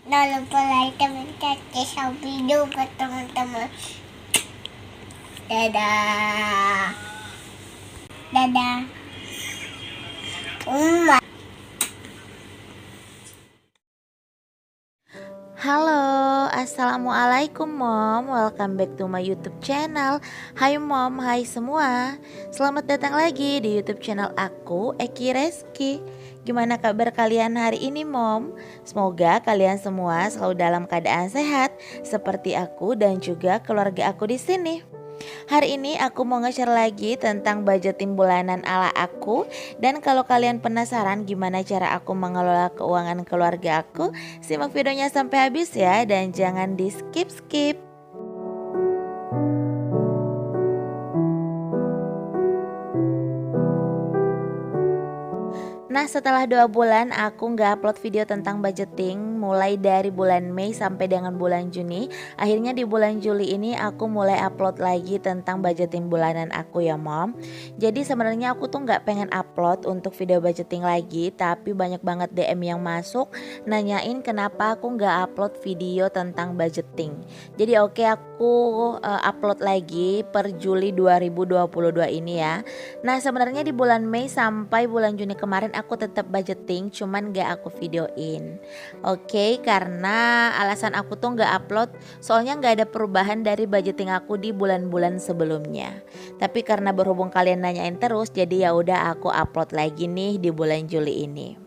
Jangan lupa like dan share video buat teman-teman. Dadah. Dadah. Halo, assalamualaikum mom. Welcome back to my YouTube channel. Hai mom, hai semua. Selamat datang lagi di YouTube channel aku, Eki Reski. Gimana kabar kalian hari ini mom? Semoga kalian semua selalu dalam keadaan sehat seperti aku dan juga keluarga aku di sini. Hari ini aku mau nge-share lagi tentang budgeting bulanan ala aku. Dan kalau kalian penasaran gimana cara aku mengelola keuangan keluarga aku, simak videonya sampai habis ya, dan jangan di skip-skip. Nah, setelah 2 bulan aku nggak upload video tentang budgeting, mulai dari bulan Mei sampai dengan bulan Juni. Akhirnya di bulan Juli ini aku mulai upload lagi tentang budgeting bulanan aku ya mom. Jadi sebenarnya aku tuh nggak pengen upload untuk video budgeting lagi, tapi banyak banget DM yang masuk nanyain kenapa aku nggak upload video tentang budgeting. Jadi oke, aku upload lagi per Juli 2022 ini ya. Nah, sebenarnya di bulan Mei sampai bulan Juni kemarin aku tetap budgeting, cuman gak aku videoin. Oke, karena alasan aku tuh gak upload soalnya gak ada perubahan dari budgeting aku di bulan-bulan sebelumnya. Tapi karena berhubung kalian nanyain terus, jadi ya udah aku upload lagi nih di bulan Juli ini.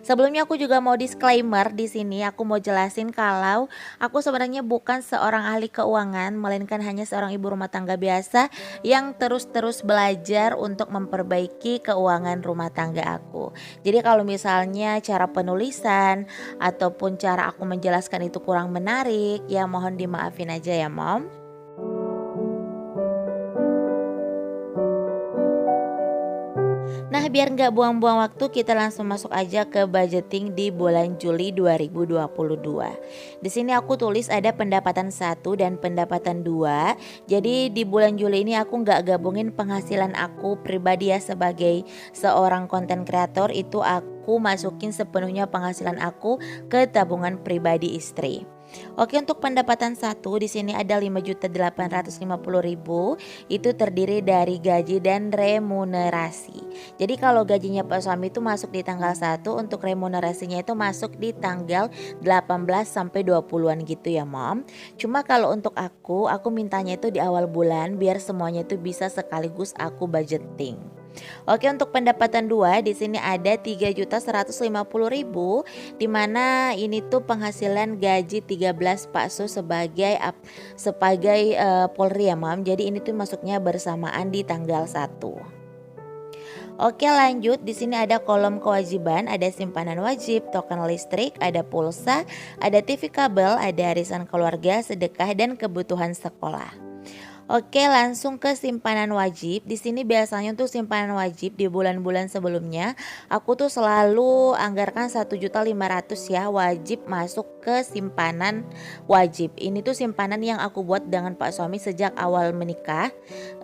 Sebelumnya aku juga mau disclaimer di sini, aku mau jelasin kalau aku sebenarnya bukan seorang ahli keuangan, melainkan hanya seorang ibu rumah tangga biasa yang terus-terus belajar untuk memperbaiki keuangan rumah tangga aku. Jadi kalau misalnya cara penulisan ataupun cara aku menjelaskan itu kurang menarik, ya mohon dimaafin aja ya mom. Nah, biar nggak buang-buang waktu, kita langsung masuk aja ke budgeting di bulan Juli 2022. Di sini aku tulis ada pendapatan 1 dan pendapatan 2. Jadi di bulan Juli ini aku nggak gabungin penghasilan aku pribadi ya sebagai seorang konten kreator, itu aku masukin sepenuhnya penghasilan aku ke tabungan pribadi istri. Oke, untuk pendapatan 1 di sini ada 5.850.000, itu terdiri dari gaji dan remunerasi. Jadi kalau gajinya Pak suami itu masuk di tanggal 1, untuk remunerasinya itu masuk di tanggal 18 sampai 20-an gitu ya mom. Cuma kalau untuk aku mintanya itu di awal bulan biar semuanya itu bisa sekaligus aku budgeting. Oke, untuk pendapatan 2 di sini ada 3.150.000, di mana ini tuh penghasilan gaji 13 Pak Su sebagai Polri ya Mam. Jadi ini tuh masuknya bersamaan di tanggal 1. Oke, lanjut, di sini ada kolom kewajiban, ada simpanan wajib, token listrik, ada pulsa, ada TV kabel, ada arisan keluarga, sedekah dan kebutuhan sekolah. Oke, langsung ke simpanan wajib. Di sini biasanya untuk simpanan wajib di bulan-bulan sebelumnya aku tuh selalu anggarkan 1.500.000 ya, wajib masuk ke simpanan wajib. Ini tuh simpanan yang aku buat dengan Pak suami sejak awal menikah,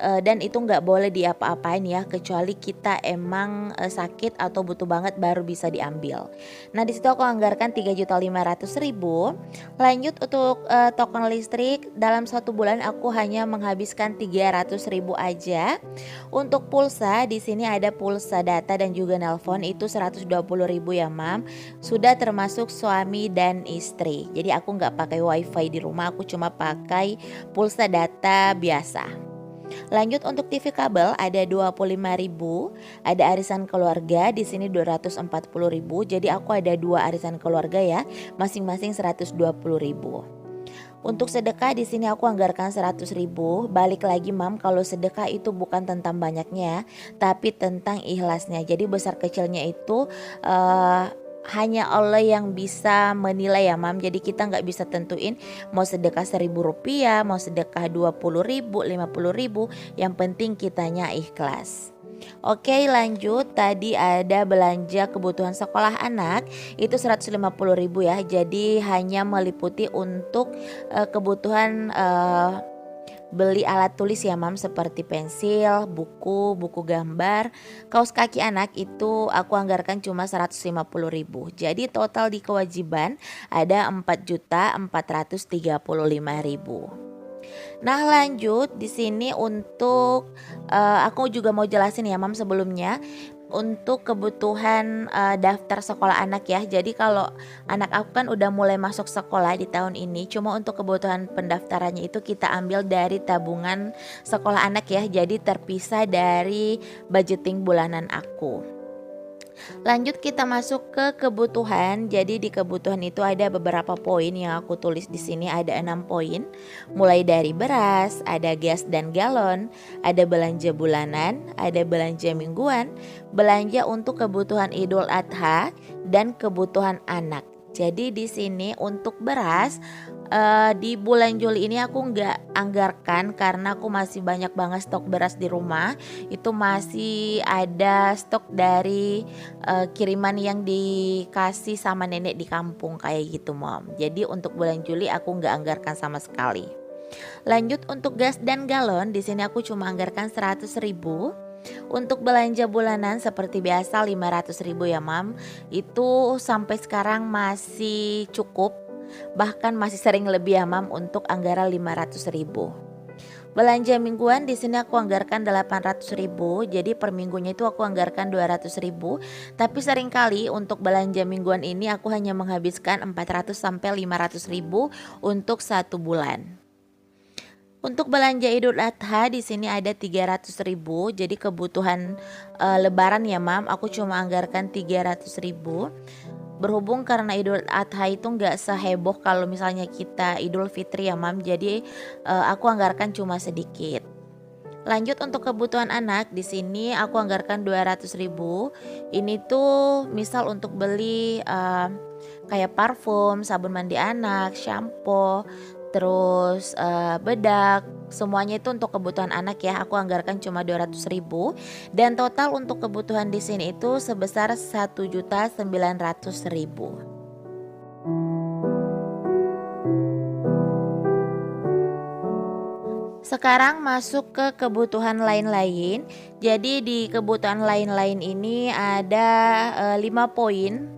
dan itu nggak boleh diapa-apain ya, kecuali kita emang sakit atau butuh banget baru bisa diambil. Nah, di situ aku anggarkan 3.500.000. Lanjut untuk token listrik, dalam 1 bulan aku hanya menghabiskan 300.000 aja. Untuk pulsa di sini ada pulsa data dan juga nelpon, itu 120.000 ya mam. Sudah termasuk suami dan istri. Jadi aku nggak pakai wifi di rumah, aku cuma pakai pulsa data biasa. Lanjut untuk TV kabel ada 25.000, ada arisan keluarga di sini 240.000. Jadi aku ada 2 arisan keluarga ya, masing-masing 120.000. Untuk sedekah di sini aku anggarkan 100.000. Balik lagi mam, kalau sedekah itu bukan tentang banyaknya, tapi tentang ikhlasnya. Jadi besar kecilnya itu hanya Allah yang bisa menilai ya mam. Jadi kita nggak bisa tentuin mau sedekah 1.000 rupiah, mau sedekah 20.000, 50.000. Yang penting kitanya ikhlas. Oke, lanjut, tadi ada belanja kebutuhan sekolah anak itu 150.000 ya. Jadi hanya meliputi untuk kebutuhan beli alat tulis ya mam, seperti pensil, buku gambar, kaos kaki anak itu aku anggarkan cuma 150.000. Jadi total di kewajiban ada 4.435.000. Nah lanjut di sini untuk aku juga mau jelasin ya mam sebelumnya untuk kebutuhan daftar sekolah anak ya. Jadi kalau anak aku kan udah mulai masuk sekolah di tahun ini, cuma untuk kebutuhan pendaftarannya itu kita ambil dari tabungan sekolah anak ya. Jadi terpisah dari budgeting bulanan aku. Lanjut kita masuk ke kebutuhan. Jadi di kebutuhan itu ada beberapa poin yang aku tulis di sini, ada 6 poin. Mulai dari beras, ada gas dan galon, ada belanja bulanan, ada belanja mingguan, belanja untuk kebutuhan Idul Adha dan kebutuhan anak. Jadi di sini untuk beras di bulan Juli ini aku nggak anggarkan karena aku masih banyak banget stok beras di rumah. Itu masih ada stok dari kiriman yang dikasih sama nenek di kampung kayak gitu mom. Jadi untuk bulan Juli aku nggak anggarkan sama sekali. Lanjut untuk gas dan galon, di sini aku cuma anggarkan 100.000. Untuk belanja bulanan seperti biasa 500.000 ya mam. Itu sampai sekarang masih cukup, bahkan masih sering lebih ya mam untuk anggaran 500.000. Belanja mingguan di sini aku anggarkan 800.000. Jadi per minggunya itu aku anggarkan 200.000. Tapi seringkali untuk belanja mingguan ini aku hanya menghabiskan 400 sampai 500.000 untuk 1 bulan. Untuk belanja Idul Adha di sini ada 300.000. Jadi kebutuhan lebaran ya mam, aku cuma anggarkan 300.000. Berhubung karena Idul Adha itu nggak seheboh kalau misalnya kita Idul Fitri ya mam. Jadi aku anggarkan cuma sedikit. Lanjut untuk kebutuhan anak, di sini aku anggarkan 200.000. Ini tuh misal untuk beli kayak parfum, sabun mandi anak, shampoo, terus bedak, semuanya itu untuk kebutuhan anak ya. Aku anggarkan cuma 200.000 dan total untuk kebutuhan di sini itu sebesar 1.900.000. Sekarang masuk ke kebutuhan lain-lain. Jadi di kebutuhan lain-lain ini ada 5 poin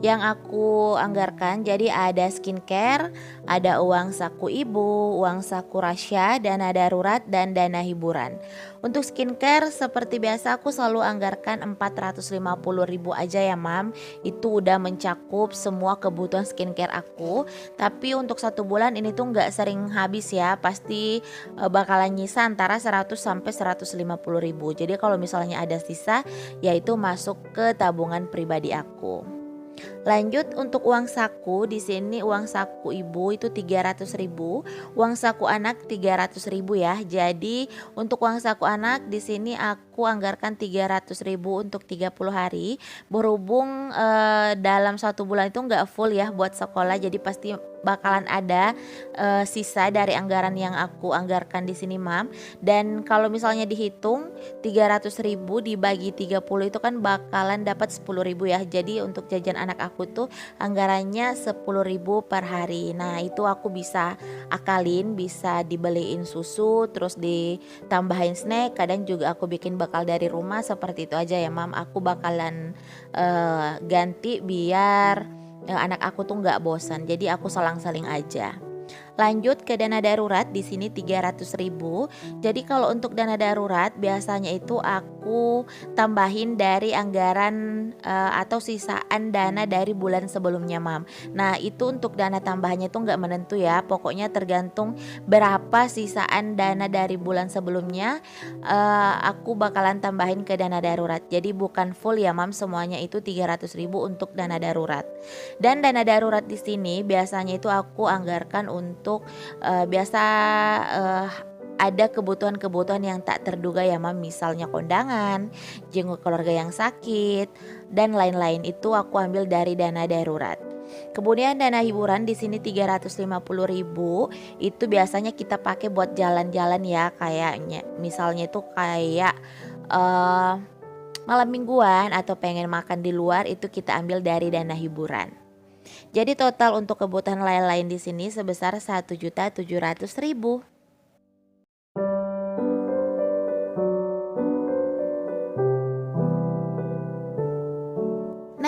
yang aku anggarkan. Jadi ada skincare, ada uang saku ibu, uang saku Rasya, dana darurat, dan dana hiburan. Untuk skincare seperti biasa aku selalu anggarkan 450.000 aja ya mam. Itu udah mencakup semua kebutuhan skincare aku. Tapi untuk 1 bulan ini tuh gak sering habis ya. Pasti bakalan nyisa antara 100 sampai 150.000. Jadi kalau misalnya ada sisa, yaitu masuk ke tabungan pribadi aku. Lanjut untuk uang saku, di sini uang saku ibu itu 300.000, uang saku anak 300.000 ya. Jadi untuk uang saku anak di sini aku anggarkan 300.000 untuk 30 hari. Berhubung dalam 1 bulan itu nggak full ya buat sekolah, jadi pasti bakalan ada sisa dari anggaran yang aku anggarkan di sini mam. Dan kalau misalnya dihitung 300.000 dibagi 30 itu kan bakalan dapat 10.000 ya. Jadi untuk jajan anak aku tuh anggarannya 10.000 per hari. Nah itu aku bisa akalin, bisa dibeliin susu, terus ditambahin snack. Kadang juga aku bikin bekal dari rumah, seperti itu aja ya mam. Aku bakalan ganti biar anak aku tuh nggak bosan. Jadi aku selang-seling aja. Lanjut ke dana darurat, di sini 300.000. Jadi kalau untuk dana darurat biasanya itu aku tambahin dari anggaran atau sisaan dana dari bulan sebelumnya mam. Nah itu untuk dana tambahannya itu nggak menentu ya. Pokoknya tergantung berapa sisaan dana dari bulan sebelumnya, aku bakalan tambahin ke dana darurat. Jadi bukan full ya mam, semuanya itu 300.000 untuk dana darurat. Dan dana darurat di sini biasanya itu aku anggarkan untuk biasa ada kebutuhan-kebutuhan yang tak terduga ya mam, misalnya kondangan, jenguk keluarga yang sakit, dan lain-lain. Itu aku ambil dari dana darurat. Kemudian dana hiburan di sini 350.000 itu biasanya kita pakai buat jalan-jalan ya, kayaknya misalnya itu kayak malam mingguan atau pengen makan di luar, itu kita ambil dari dana hiburan. Jadi total untuk kebutuhan lain-lain di sini sebesar 1.700.000.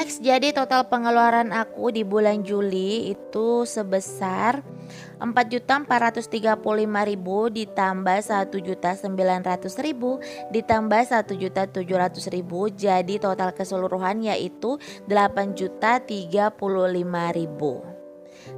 Next, jadi total pengeluaran aku di bulan Juli itu sebesar 4.435.000 ditambah 1.900.000 ditambah 1.700.000, jadi total keseluruhan yaitu 8.035.000.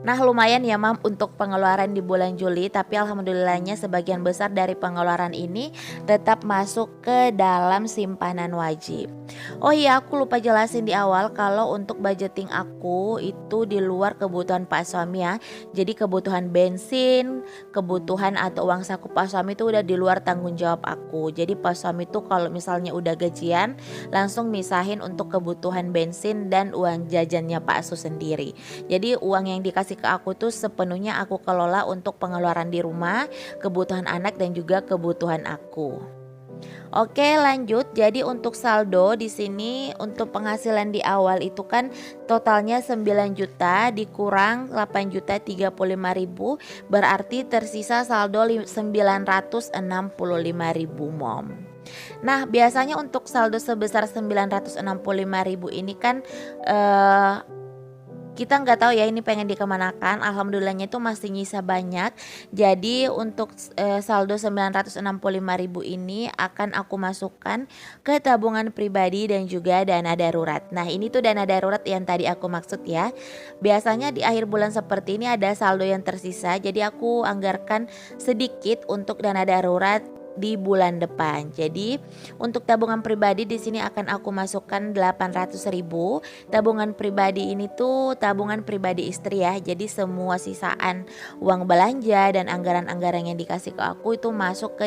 Nah lumayan ya mam untuk pengeluaran di bulan Juli, tapi alhamdulillahnya sebagian besar dari pengeluaran ini tetap masuk ke dalam simpanan wajib. Oh iya, aku lupa jelasin di awal kalau untuk budgeting aku itu di luar kebutuhan Pak suami ya. Jadi kebutuhan bensin, kebutuhan atau uang saku Pak suami itu udah di luar tanggung jawab aku. Jadi Pak suami itu kalau misalnya udah gajian langsung misahin untuk kebutuhan bensin dan uang jajannya Pak Su sendiri. Jadi uang yang dikasih ke aku tuh sepenuhnya aku kelola untuk pengeluaran di rumah, kebutuhan anak dan juga kebutuhan aku. Oke, lanjut. Jadi untuk saldo di sini untuk penghasilan di awal itu kan totalnya 9 juta dikurang 8.035.000, berarti tersisa saldo 965.000 mom. Nah, biasanya untuk saldo sebesar 965.000 ini kan kita nggak tahu ya ini pengen dikemanakan. Alhamdulillahnya itu masih nyisa banyak. Jadi untuk saldo 965.000 ini akan aku masukkan ke tabungan pribadi dan juga dana darurat. Nah ini tuh dana darurat yang tadi aku maksud ya. Biasanya di akhir bulan seperti ini ada saldo yang tersisa. Jadi aku anggarkan sedikit untuk dana darurat di bulan depan. Jadi untuk tabungan pribadi di sini akan aku masukkan 800.000. Tabungan pribadi ini tuh tabungan pribadi istri ya. Jadi semua sisaan uang belanja dan anggaran-anggaran yang dikasih ke aku itu masuk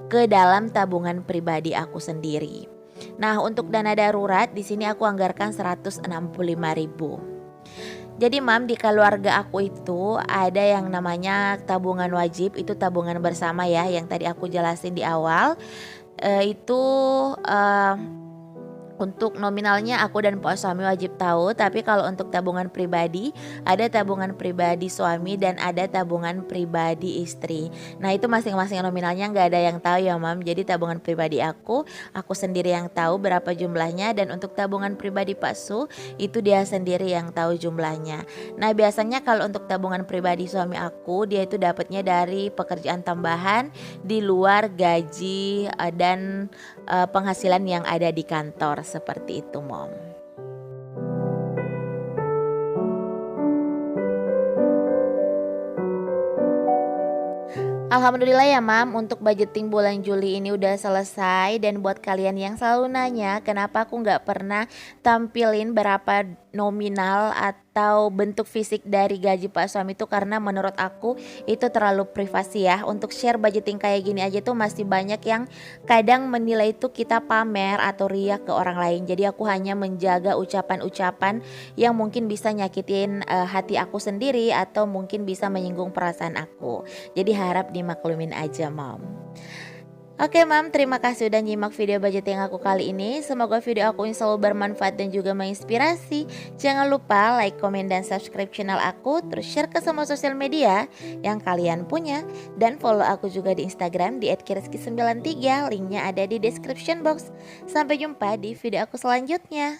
ke dalam tabungan pribadi aku sendiri. Nah, untuk dana darurat di sini aku anggarkan 165.000. Jadi mam, di keluarga aku itu ada yang namanya tabungan wajib, itu tabungan bersama ya, yang tadi aku jelasin di awal. Itu untuk nominalnya aku dan Pak suami wajib tahu, tapi kalau untuk tabungan pribadi ada tabungan pribadi suami dan ada tabungan pribadi istri. Nah itu masing-masing nominalnya nggak ada yang tahu ya mam. Jadi tabungan pribadi aku sendiri yang tahu berapa jumlahnya, dan untuk tabungan pribadi Pak Su itu dia sendiri yang tahu jumlahnya. Nah biasanya kalau untuk tabungan pribadi suami aku, dia itu dapatnya dari pekerjaan tambahan di luar gaji dan penghasilan yang ada di kantor. Seperti itu mom. Alhamdulillah ya mam, untuk budgeting bulan Juli ini udah selesai. Dan buat kalian yang selalu nanya kenapa aku gak pernah tampilin berapa nominal atau bentuk fisik dari gaji Pak suami, itu karena menurut aku itu terlalu privasi ya. Untuk share budgeting kayak gini aja tuh masih banyak yang kadang menilai itu kita pamer atau riak ke orang lain. Jadi aku hanya menjaga ucapan-ucapan yang mungkin bisa nyakitin hati aku sendiri atau mungkin bisa menyinggung perasaan aku. Jadi harap dimaklumin aja mom. Oke mam, terima kasih udah nyimak video budgeting aku kali ini. Semoga video aku ini selalu bermanfaat dan juga menginspirasi. Jangan lupa like, komen, dan subscribe channel aku. Terus share ke semua sosial media yang kalian punya. Dan follow aku juga di Instagram di @kiriski93. Linknya ada di description box. Sampai jumpa di video aku selanjutnya.